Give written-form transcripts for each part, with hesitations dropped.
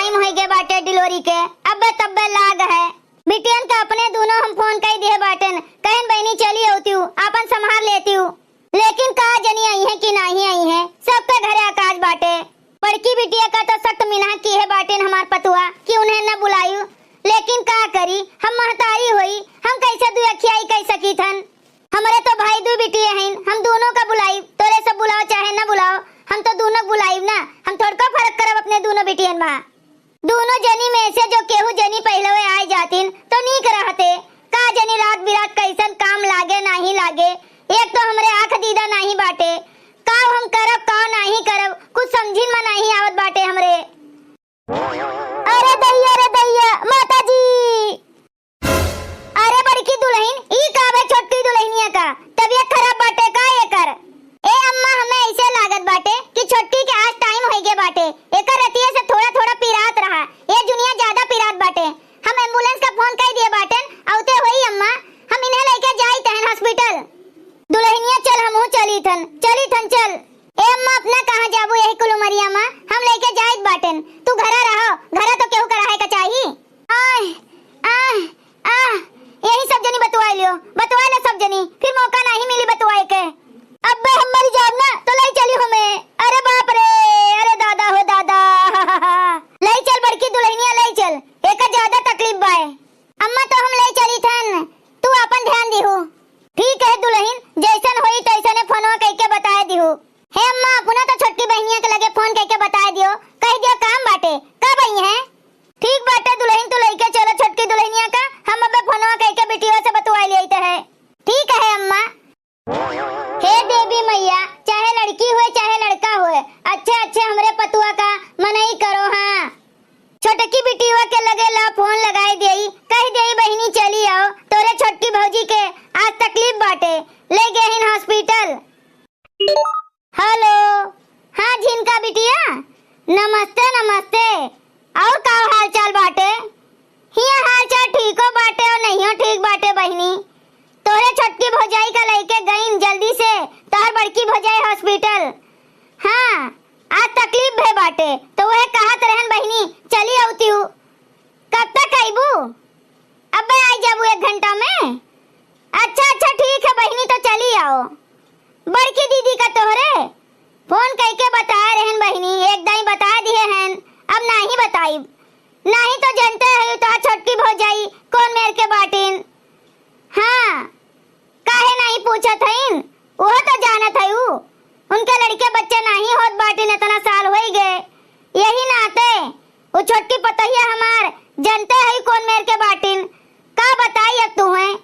Time हो गए बाटे डिलीवरी के, अब तब्बे लाग है। बिटियन का अपने दोनों हम फोन कई दिए बाटन, कहन बहनी चली होती हूँ आपन संभाल लेती हूँ, लेकिन कहा जनी आई है कि नहीं आई है, सबके घरे आकाश बाटे। बड़की बिटिया का तो सख्त मिन्हा की है बाटेन हमार पतुआ कि उन्हें न बुलायू, लेकिन का करी हम महतारी हुई, हम कैसे दू अखियाई कह सकी थन। हमारे तो भाई दू बिटिया हैं, हम दोनों का बुलाई, तोरे से बुलाओ चाहे न बुलाओ, हम तो दोनों बुलाई ना, हम थोड़ा फर्क करब अपने दोनों बिटियन में। दोनों जनी में से जो केहू जनी पहले आ जातीन तो नीक रहते, का जनी रात बिरात कैसन काम लागे नहीं लागे, एक तो हमरे आंख दीदा नहीं बाटे, का हम करब का नहीं करब कुछ समझी में नहीं आवत बाटे हमरे। अरे दैया माता जी, अरे बड़की दुल्हन ई का बे छोटकी दुल्हनिया का तबीयत खराब बाटे का एकर। ए अम्मा हमें ऐसे लागत बाटे कि छोटकी के आज टाइम हो गए बाटे, एकर रतिया से थोड़ा थोड़ा पिरात रहा, ये दुनिया ज्यादा पिरात बाटे। हम एम्बुलेंस का फोन कर दिए बाटन, औते होई अम्मा, हम इन्हें लेके जाई तहन हॉस्पिटल। दुल्हनिया चल हमहू चली थन चल। ए अम्मा अपना कहां जाबू यही कुलुमरिया मां, हम लेके जाइत बाटन, तू घरा रहो, घरा तो केहू कराहे का चाहिए। आह आह आह यही सब जनी बतवा ले सब जनी, फिर मौका नहीं मिली बतवाए के। अब्बे हम मर जाब ना तो लाई चली हमें, अरे बाप रे, अरे दादा हो दादा लाई चल बड़की दुल्हनिया लाई चल, एका ज्यादा तकलीफ बाए। अम्मा तो हम लाई चली थन, तू अपन ध्यान दिहु। ठीक है दुल्हन, जैसन होई तैसने फोनवा कह के बता दिहु। हे अम्मा अपना तो छोटकी बहनिया के लगे फोन कह के बता दियो, कह दियो काम बाटे कब आई है। ठीक बाटे दुल्हन, तू लेके चलो छोटकी दुल्हनिया का, हम अबे फोनवा कह के बिटिया से बतवा लेते है। ठीक है अम्मा। हे देवी मैया, चाहे लड़की हुए चाहे लड़का हुए, अच्छे हमरे पतुआ का मनई करो। हाँ छोटकी बिटिया के लगे ला फोन लगाई देई, कह देई बहनी चली आओ, तोरे छोटकी भौजी के आज तकलीफ बाटे, ले गए हैं हॉस्पिटल। हेलो हाँ झिनका बिटिया, नमस्ते और का हाल चाल बाटे। हिया हाल चाल ठीक हो बाटे और नहीं हो ठीक बाटे बहनी, तोरे छोटकी भौजाई का लेके गईन जल्दी से तोहर बड़की भौजाई हॉस्पिटल। हाँ आज तकलीफ भे बाटे तो वह कहत रहन बहनी चली आउती हूँ, कब तक आईबू। अबे आई जाबू 1 घंटा में। अच्छा ठीक है बहनी तो चली आओ। बड़की दीदी का तोहरे फोन कह के बता रहन बहनी, एक दाई बता दिए हैं, अब नहीं बताई, नहीं तो जानते है तो छोटकी भौजाई कौन मेर के बाटिन। हाँ काहे नहीं पूछत हईन, वो तो जानत है उनके लड़के बच्चे नहीं होत बाटिन, इतना साल हो गए, यही नाते वो छोटकी पतोहिया हमार जानते है कौन मेर के बाटिन, का बताई अब तू है।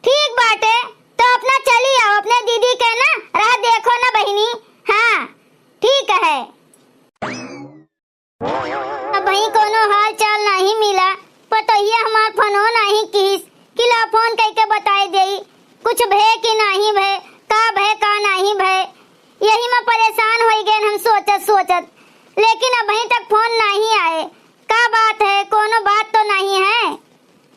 ठीक बाटे तो अपना चली आओ, अपने दीदी के ना राह देखो ना बहनी। हाँ ठीक है। अब वही कोनो हाल चाल नहीं मिला, पतोहिया हमार फोनो नहीं किस कि ला फोन कह के बताई देई कुछ भे कि नहीं भे, का नहीं भे, यही में परेशान हो गए हम सोचत, लेकिन अभी तक फोन नहीं आए, का बात है, कोनो बात तो नहीं है।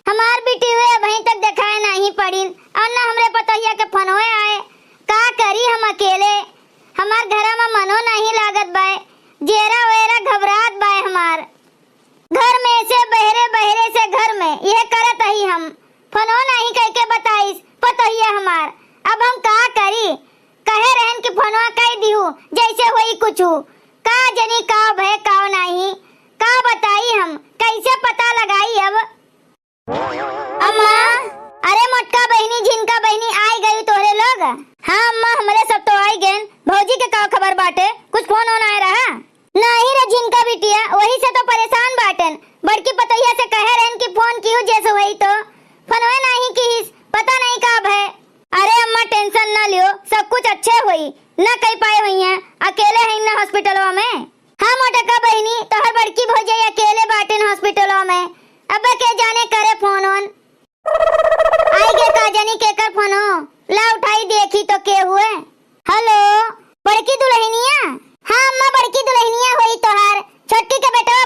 हमार बेटी हुए अभी तक दिखाए नहीं पड़ी और न हमरे पतोहिया के फोन आए, का करी हम अकेले, हमार घर में मनो नहीं लागत बाय, जेरा वेरा घबरात बाय, हमार घर में से बहरे से घर में यह करत ही हम फोनो नहीं कह के बताइस पतोहिया हमार, अब हम का करी, कहे रहन कि फोनवा कह दिहु जैसे होई कुछू, का जनी का भय का नहीं, का बताई हम कैसे पता लगाई अब। अम्मा अरे मोटका बहनी झिनका बहनी आई गई तोरे लोग। हाँ अम्मा हमरे सब तो आई गए, भौजी के का खबर बाटे, कुछ फोन होना है रहा नहीं रे झिनका बिटिया, वही से तो परेशान बाटन, बड़की पतोहिया से कहे रहन कि फोन कियो जैसे वही तो फोनवे नहीं किस, पता नहीं कब है। अरे अम्मा टेंशन ना लियो, सब कुछ अच्छे हुई, न कह पाए हुई हैं, अकेले हैं ना हॉस्पिटलवा में। हाँ मोटका बहनी तोहर बड़की भौजी अकेले बाटन हॉस्पिटलवा में, अब के जाने करे फोन ऑन आई गे का जानी के कर फोन ला उठाई देखी तो के हुए। हेलो बड़की दुल्हनिया। हाँ अम्मा बड़की दुल्हनिया हुई तोहार, छोटी के बेटवा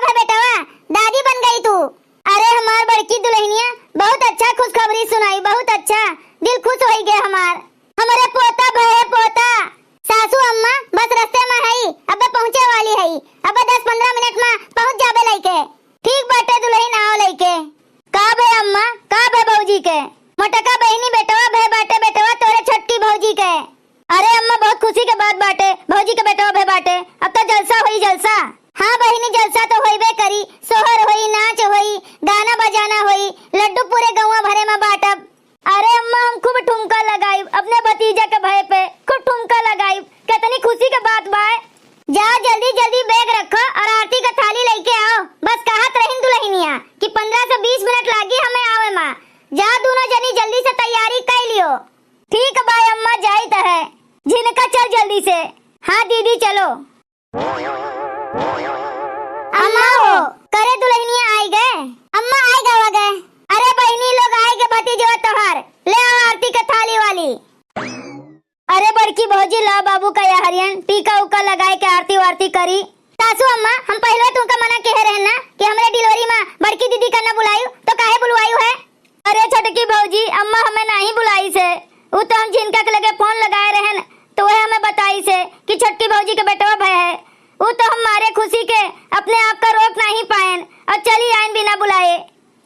दादी बन गई तू। अरे हमार बड़की दुल्हनिया बहुत अच्छा खुशखबरी सुनाई, बहुत अच्छा, दिल खुश हो गया हमार, हमारे पोता सासू अम्मा बस रास्ते में है, अब पहुँचे वाली है, अब 10-15 मिनट में पहुँच जाबे लइके। ठीक बाटे दुल्हन आओ लइके। का भे अम्मा, का भे भौजी के? मोटका बहनी बेटवा भे बाटे बेटवा तोरे छोटकी भौजी के। अरे अम्मा बहुत खुशी के बात बाटे, भौजी के बेटवा भे बाटे, अब तो जलसा होई जलसा। हाँ बहनी जलसा तो होइबे करी, सोहर होई, नाच होई, गाना बजाना होई, लड्डू पूरे गौवा भरे में बाटब। अरे अम्मा हम खूब ठुमका लगाई अपने भतीजा के भय पे, खूब ठुमका लगाई, कितनी खुशी के बात बा। जाओ जल्दी जल्दी बैग रखो और आरती का थाली लेके आओ। बस कहत रहिन दुल्हनिया कि 15 से 20 मिनट लागी हमें आवे मां। जाओ दोनों जनी जल्दी से तैयारी कर लियो। ठीक बाय अम्मा जाई त है। झिनका चल जल्दी से। हाँ दीदी चलो। अम्मा हो करे दुल्हनिया आई गए। अम्मा आई गए। अरे बहनी लोग आए के भतीजवा तोहार, ले आओ आरती के थाली वाली। अरे बड़की भौजी ला बाबू का या हरियन टीका उका लगाए के आरती वारती करी। सासू अम्मा हम पहले तुमका मना कहे रहे ना कि हमरे डिलीवरी में बड़की दीदी का न बुलायू, तो काहे बुलवायू है? अरे छोटकी भौजी अम्मा हमें नहीं बुलाई से, वो तो हम जिनका के लगे फोन लगाए रहे तो वह हमें बताई से कि छोटकी भौजी के बेटवा भय है। वो तो हम मारे खुशी के अपने आप का रोक नहीं पाएन और चली आइन बिना बुलाए।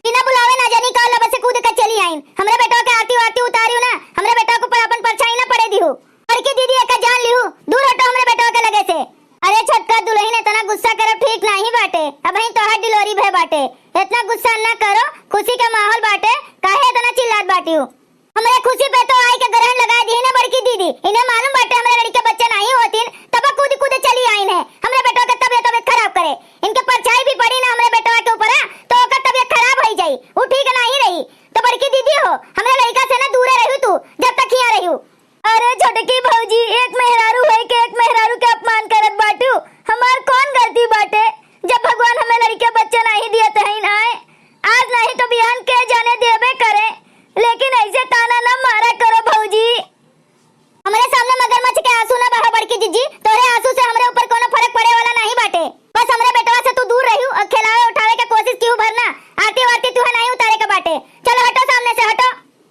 बिना बुलावे ना जानी का लब से कूद कर चली आइन। हमरे बेटवा के आरती वारती उतारियो ना, हमरे बेटवा को पर अपन परछाई ना पड़े दिहु। बड़की दीदी एक जान लिहु, दूर हटो हमरे बेटवा के लगे से। अरे छोटका दुल्हन इतना गुस्सा करब ठीक नहीं बाटे, अब ही तोहार डिलीवरी भय बाटे, इतना गुस्सा ना करो, खुशी का माहौल बाटे, काहे इतना चिल्लात बाटियो? हमरे खुशी पे तो आई के ग्रहण लगा दी ना बड़की दीदी, इन्हें मालूम बाटे हमरे लड़की के बच्चे नहीं होतीन, तब कूद कूद चली आई है हमरे बेटवा के तबीयत खराब करे। इनके परछाई भी पड़ी ना हमरे बेटवा के ऊपर तो ओकर तबीयत खराब हो जाई, वो ठीक नहीं रही। तो बड़की दीदी हो हमरे लड़का से ना दूर रहू तू जब तक यहाँ रहू। अरे छोटकी भौजी एक मेहरारू है के एक मेहरारू के अपमान करत बाटू, हमार कौन गलती बाटे? जब भगवान हमें लड़के बच्चे नहीं दिए तहिन आए, आज नहीं तो बिहान के जाने देबे करे, लेकिन ऐसे ताना न मारा करो भौजी। हमारे सामने मगरमच्छ के आंसू ना बहा बड़की जीजी, तोरे आंसू से हमरे ऊपर कोनो फर्क पड़े वाला नहीं बाटे। बस हमरे बेटवा से तू दूर रहियो और खिलावे उठावे के कोशिश क्यों भरना, आरती वारती तू नहीं उतारे के बाटे। चलो हटो सामने से हटो,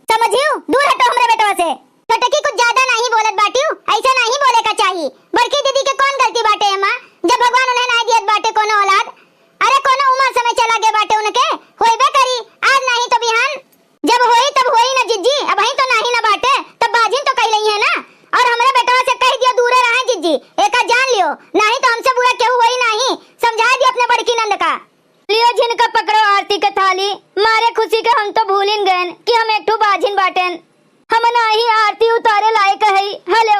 समझियो दूर हटो हमरे बेटवा से। छोटकी कुछ ज्यादा नहीं बोलत बाटियो, ऐसा नहीं बोले का चाहिए। बड़की दीदी के कौन गलती बाटे मां, जब भगवान उन्हें नहीं दियत बाटे कोनो औलाद। अरे कोनो उम्र समय चला गए बाटे उनके, होइबे करी, आज नहीं तो बिहान जब होई तब होई ना जिज्जी, अब ही तो नहीं ना बाटे, तब बाजिन तो कह रही है ना। और हमरे बेटवा से कह दिया दूर रहे जिज्जी, एका जान लियो, नहीं तो हमसे बुरा केहू होई नहीं, समझा दिया अपने बड़की नंद का। लियो जिनका पकड़ो आरती के थाली, मारे खुशी के हम तो भूलिन गए कि हम एक ठो बाजिन बाटेन, हम नहीं आरती उतारे लायक है। हेलो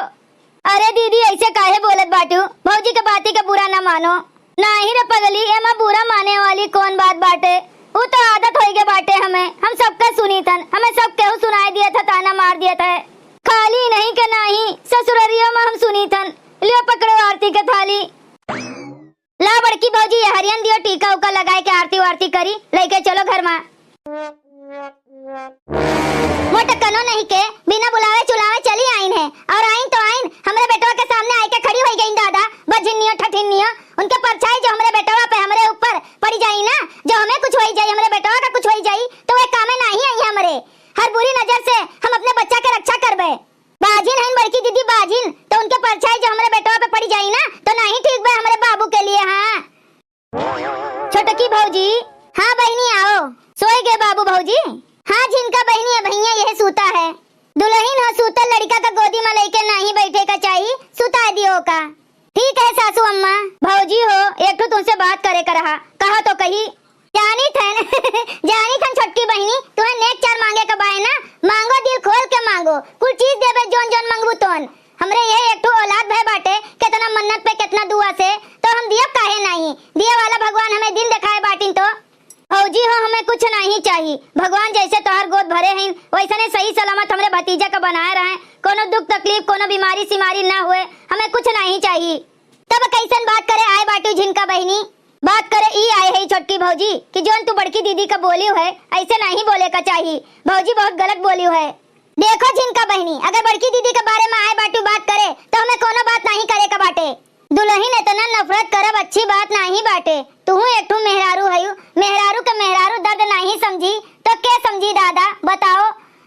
अरे दीदी ऐसे काहे बोलत बाटू, भौजी के बाती के बुरा ना मानो। नहीं रे पगली, एमा बुरा माने वाली कौन बात बाटे, वो तो आदत हो गए बाटे हमें, हम सबका सुनी थन, हमें सब केहू सुनाई दिया था, ताना मार दिया था, खाली नहीं के नहीं ससुररियों में हम सुनी थन। लियो पकड़ो आरती के थाली। ला बड़की भौजी ये हरियन दियो टीका उका लगाए के आरती वारती करी, लेके चलो घर में। मोटकनो नहीं के बिना बुलावे चुलावे चली आइन है, और आइन तो आइन हमरे बेटवा के सामने आके खड़ी हो गई दादा बजिनियो ठठिनियो। उनके परछाई जो हमरे बेटवा पे हमरे ऊपर पड़ी जाई ना, जो हमें कुछ होई जाई, हमरे बेटवा का कुछ होई जाई, तो वे कामे नहीं आई हमरे। हर बुरी नजर से हम अपने बच्चा के रक्षा करबे। बाजिन है बड़की दीदी बाजिन, तो उनके परछाई जो हमरे बेटवा पे पड़ी जाई ना, तो नहीं ठीक बे हमरे बाबू के लिए। हाँ छोटकी भौजी, हाँ बहनी आओ, सोए गए बाबू भौजी? हाँ जिनका बहनी है भैया यह सूता है। दुल्हन हो सूतल लड़का का गोदी में लेके नहीं बैठे का चाहिए, सुता दियो का। ठीक है सासू अम्मा। भौजी हो एक तो तुमसे बात करे कर रहा, कहा तो कही जानी थन जानी थन छोटकी बहनी, तुम्हें नेक चार मांगे का बाय ना, मांगो दिल खोल के मांगो, कुछ चीज देबे जोन जोन मांगबू तोन। हमरे ये एक तो औलाद भय बाटे, कितना मन्नत पे कितना दुआ से, तो हम दिया काहे नहीं, दिया वाला भगवान हमें दिन दिखाए बाटिन। तो भौजी हो हमें कुछ नहीं चाहिए, भगवान जैसे तोहर गोद भरे हैं वैसे ने सही सलामत हमरे भतीजा का बनाए रहे, कोनो दुख तकलीफ कोनो बीमारी सिमारी ना हुए, हमें कुछ नहीं चाहिए। तब कैसन बात करे आए बाटू झिनका बहनी, बात करे ई आए है छोटकी भौजी कि जोन तू बड़की दीदी का बोली है ऐसे नहीं बोले का चाहिए, भौजी बहुत गलत बोली है। देखो झिनका बहनी, अगर बड़की दीदी के बारे में आए बाटू बात करे तो हमें कोनो बात नहीं करे का बाटे। दुल्हन इतना नफरत करब अच्छी बात नहीं बाटे, तू एक ठो मेहरारू है, मेहरारू के मेहरारू दर्द नहीं समझी तो क्या समझी दादा बताओ।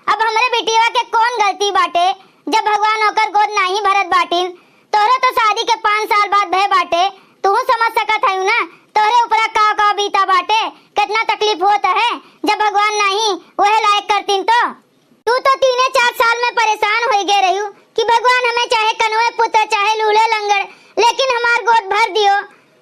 अब हमारे बेटिया के कौन गलती बाटे, जब भगवान होकर गोद नहीं भरत बाटिन। तोरे तो शादी के 5 साल बाद भय बाटे, तू समझ सकत है ना तोरे ऊपर का बीता बाटे, गोद भर दियो।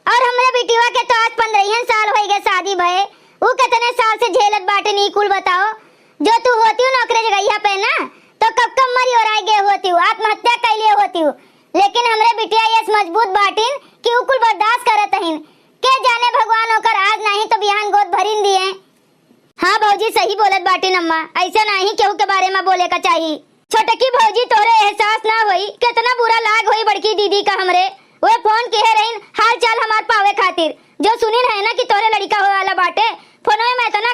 और हमरे बिटिया के तो आज 15 साल हो गए शादी भये, वो कितने साल से झेलत बाटे नी कुल बताओ। जो तू होती नौकरी जगह पे ना तो कब कब मरी और गए होती आत्महत्या कैलिए होती, लेकिन हमरे बिटिया ये मजबूत बाटिन कि वो कुल बर्दाश्त करत हइन। के जाने भगवान होकर आज नहीं तो बिहान गोद भरिन दिए। हाँ भौजी सही बोलत बाटिन अम्मा, ऐसा नहीं केहू के बारे में बोले का चाहिए। छोटकी भौजी तोरे एहसास ना होई कितना बुरा लाग होई बड़की दीदी का हमरे वे फोन किए रहीन हाल चाल हमार पावे खातिर। जो सुनिन है ना कि तोरे लड़का हो वाला बाटे, फोनवे में इतना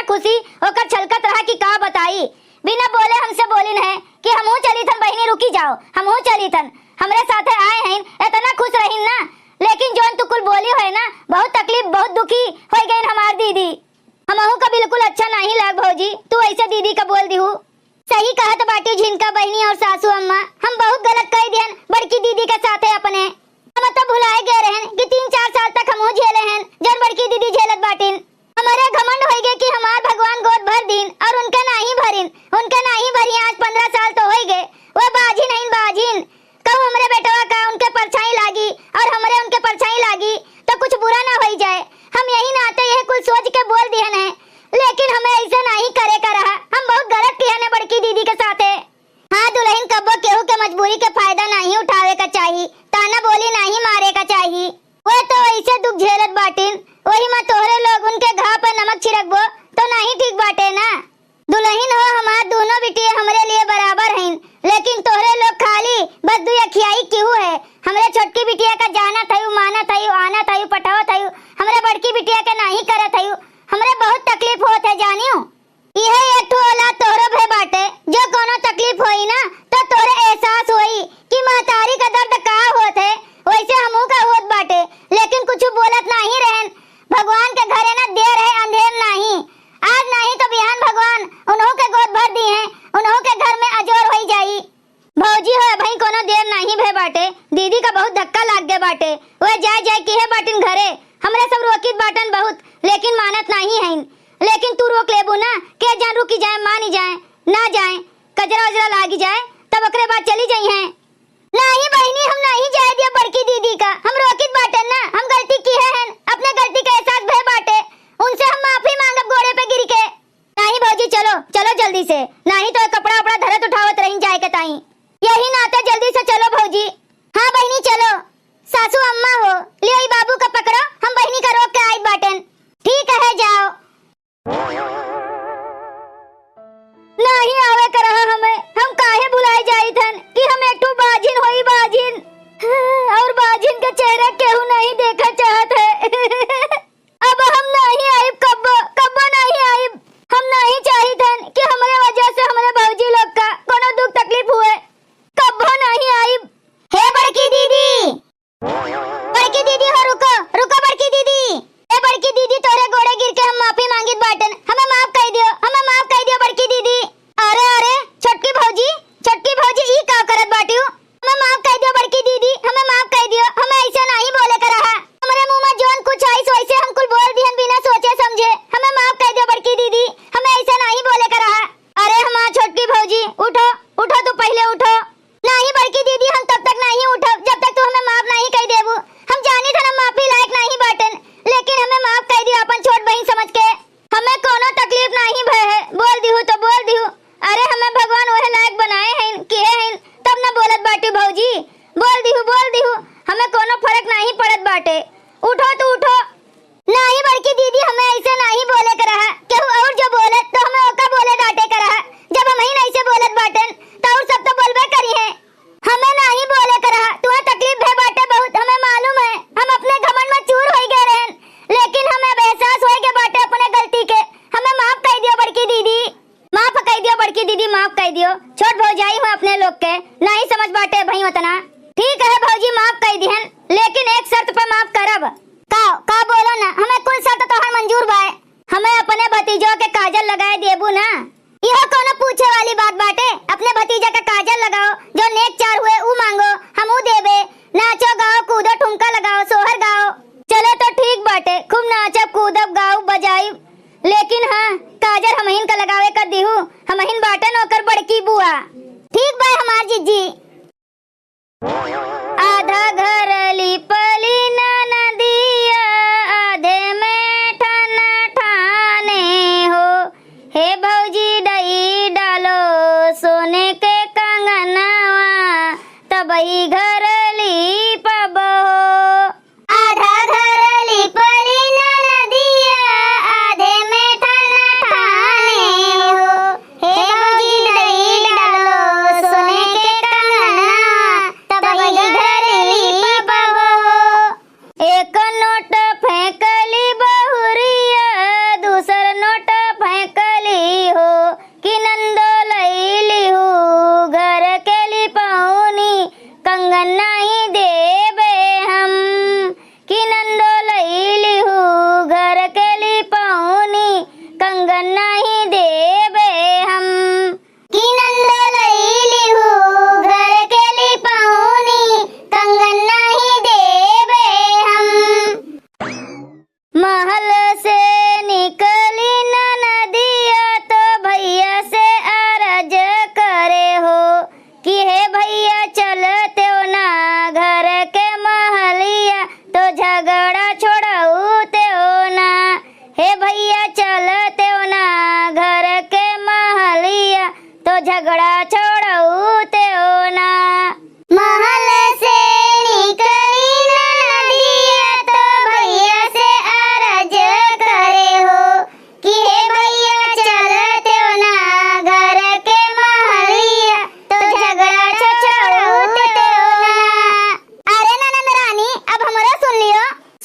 खुशी होकर छलकत रहा कि का बताई। बिना बोले हमसे बोलिन है कि हमहू चली थन बहिनी रुकी जाओ, हमहू चली थन हमरे साथे आए हैं, इतना खुश रहीन ना। लेकिन जोन तू कुल बोली है ना बहुत तकलीफ बहुत दुखी हो गई हमार दीदी। हमहू का बिल्कुल अच्छा नहीं लग भौजी, तू ऐसे दीदी का बोल दी हूँ। सही कहत बाटी झिनका बहनी और सासू अम्मा, हम बहुत गलत कह दियन बड़की दीदी के साथे अपने। हम तो भुलाए गए रहन कि 3-4 साल तक हमहू झेले हैं जन बड़की दीदी झेलत बाटिन। हमारे घमंड हो गए कि हमार भगवान गोद भर दिन और उनके नहीं भरिन, उनके नहीं भरी। आज 15 साल तो हो गए, वो बाजी नहीं बाजिन। कहूँ हमरे बेटवा का उनके परछाई लागी और हमरे उनके परछाई लागी तो कुछ बुरा ना हो जाए। हम यही नाते यह कुल सोच के बोल दियन है, लेकिन हमें ऐसा नहीं करे का रहा। हम बहुत गलत किया ने बड़की दीदी के साथे। हाँ दुल्हन कब्बो केहू के मजबूरी के फायदा नहीं उठावे का चाहिए, ताना बोली नहीं मारे का चाहिए। वो तो ऐसे दुख झेलत बाटिन, वही में तोहरे लोग उनके घाव पर नमक छिड़कबो तो नहीं ठीक बाटे ना। दुल्हन हो हमार दोनों बिटिया हमरे लिए बराबर हैं, लेकिन तोहरे लोग खाली बस दुई अखियाई क्यों है। हमरे छोटकी बिटिया का जाना थयू माना थयू आना थयू पटावा थयू, हमरे बड़की बिटिया के नहीं करे थयू। हमरे बहुत तकलीफ होत है जानियो। यह एक ठो औलाद तोहरो भे बाटे, जो कोनो तकलीफ होई ना तो तोरे एहसास होई कि महतारी का दर्द का होत है, वैसे हमहू का होत बाटे। लेकिन कुछ बोलत नहीं रहन। भगवान के घरे ना देर है अंधेर नहीं, आज नहीं तो बिहान भगवान उन्हों के गोद भर दी है, उन्हों के घर में अजोर हो जाई। भौजी हो भाई कोनो देर नहीं भे बाटे, दीदी का बहुत धक्का लाग गए बाटे। वह जाए की है बाटिन घरे, हमरे सब रोकित बाटन बहुत, लेकिन मानत नहीं है। लेकिन तू रोक लेबू ना के जान रुकी जाए मानी जाए ना जाए कजरा वजरा लागी जाए तब ओकरे बाद चली जाई हैं। नहीं बहनी हम नहीं जाए दिया बड़की दीदी का, हम रोकित बाटन ना, हम गलती की है, अपने गलती का एहसास भे बाटे, उनसे हम माफी मांगब गोड़े पे गिर के। नहीं भौजी चलो चलो जल्दी से, नहीं तो कपड़ा वपड़ा धरत उठावत रही जाए के ताई। यही नाते जल्दी से चलो भौजी। हाँ बहनी चलो। सासू अम्मा हो ले बाबू का पकड़ो, हम बहनी का रोक के आई बाटन। ठीक है जाओ। नहीं आवे कर हमें, हम काहे बुलाए जाई थन कि हम एक बाजिन होई बाजिन, और बाजिन के चेहरा केहू नहीं देखा चाहत है। अब हम नहीं आइब, कब्बो नहीं आइब। हम नहीं चाही थन कि हमरे वजह से हमरे भौजी लोग का कोनो दुख तकलीफ हुए, कब्बो नहीं आइब। हे बड़की दीदी हो रुको रुको बड़की दीदी। ए बड़की दीदी तोरे गोड़े गिर के हम माफी मांगित बाटन, हमें माफ कर दियो, हमें माफ कर दियो बड़की दीदी। अरे छोटकी भौजी ई का करत बाटी हूँ, हमें माफ कर दियो बड़की दीदी, हमें माफ कर दियो। हमें ऐसा नहीं बोले कर रहा, हमारे मुंह में जोन कुछ आई वैसे हम कुल बोल दियन बिना सोचे समझे। हमें माफ कर दियो बड़की दीदी, हमें ऐसा नहीं बोले कर रहा। अरे हमार छोटकी भौजी उठो उठो, तू पहले उठो। नहीं बड़की दीदी हम तब तक नहीं उठो जब तक तू हमें माफ नहीं कर देबू। हम जानी था हम माफी लायक नहीं बाटन, लेकिन हमें माफ कर दियो अपन छोट बहन समझ के। हमें कोनो तकलीफ नहीं भय है, बोल दी हूँ तो बोल दी हूँ। अरे हमें भगवान वह लायक बनाए हैं किए हैं तब न बोलत बाटी भौजी, बोल दी हूँ। हमें कोनो फर्क नहीं पड़त बाटे, उठो तो उठो। नहीं बड़की दीदी हमें ऐसे नहीं बोले कर रहा, केहू और जो बोले तो हमें ओका बोले डांटे कर रहा। जब हम ही नहीं से बोलत बाटन तो और सब तो बोलबे करी है। हमें नहीं बोले कर रहा, तुम्हें तकलीफ है बाटे बहुत, हमें मालूम है। हम अपने घमंड में चूर हो गए रहन, लेकिन हमें एहसास हो गए बाटे अपने गलती के। हमें माफ कर दियो बड़की दीदी, माफ कर दियो बड़की दीदी, माफ कर दियो। छोट भौजाई हूँ अपने लोग के, नहीं समझ बाटे भई उतना। ठीक है भौजी माफ कर दिहन, लेकिन एक शर्त पे माफ करब।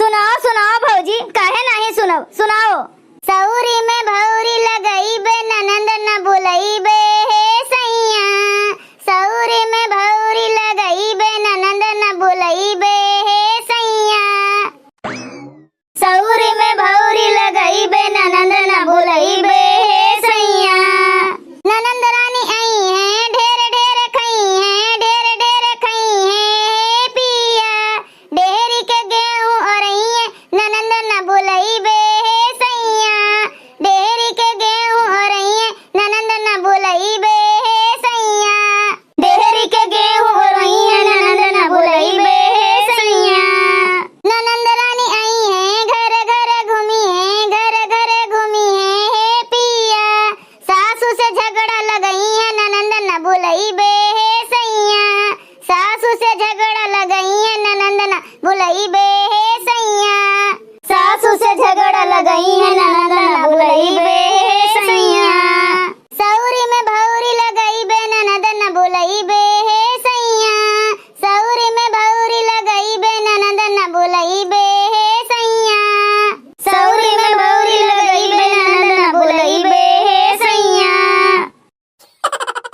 सुनाओ सुनाओ भौजी, काहे नहीं सुनाओ सुनाओ। सौरी में भौरी लगई बे ननंद न बुलई बे हे सैया, सौरी में भौरी लगई बे ननंद न बुलई बे हे सैया, सौरी में भौरी लगई बे ननंद न बुलई बे हे सैया। ननंद रानी आई है ढेर ढेर खई है, ढेर ढेर खई है पिया, डेहरी के गेहूं औरई है ननंद न बुलई बे हे सैया, डेहरी के गेहूं औरई है ननंद न बुलई बे हे सैया, डेहरी के गेहूं औरई है ननंद न बुलई बे हे सैया। ननंद रानी आई है घर घर घूमी है, घर घर घूमी है पिया, सासू से झगड़ा लगई है ननंद न बुलई बे हे सैया, सासू से झगड़ा लगई है ननंद न बुलई बे हे सैया, सासू से झगड़ा लगई है ननंद न बुलई बे हे सैया। सौरी में भौरी लगई बे ननंद न बुलई बे हे सैया, सौरी में भौरी लगई बे ननंद न बुलई बे हे सैया, सौरी में भौरी लगई बे ननंद न बुलई बे हे सैया।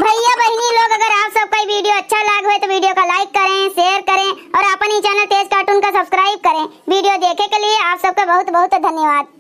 भैया बहनी लोग, अगर आप सबका ये वीडियो अच्छा लगा हो तो वीडियो को लाइक करें, शेयर करें और अपनी चैनल तेज कार्टून का सब्सक्राइब करें। वीडियो देखे के लिए आप सबका बहुत बहुत धन्यवाद।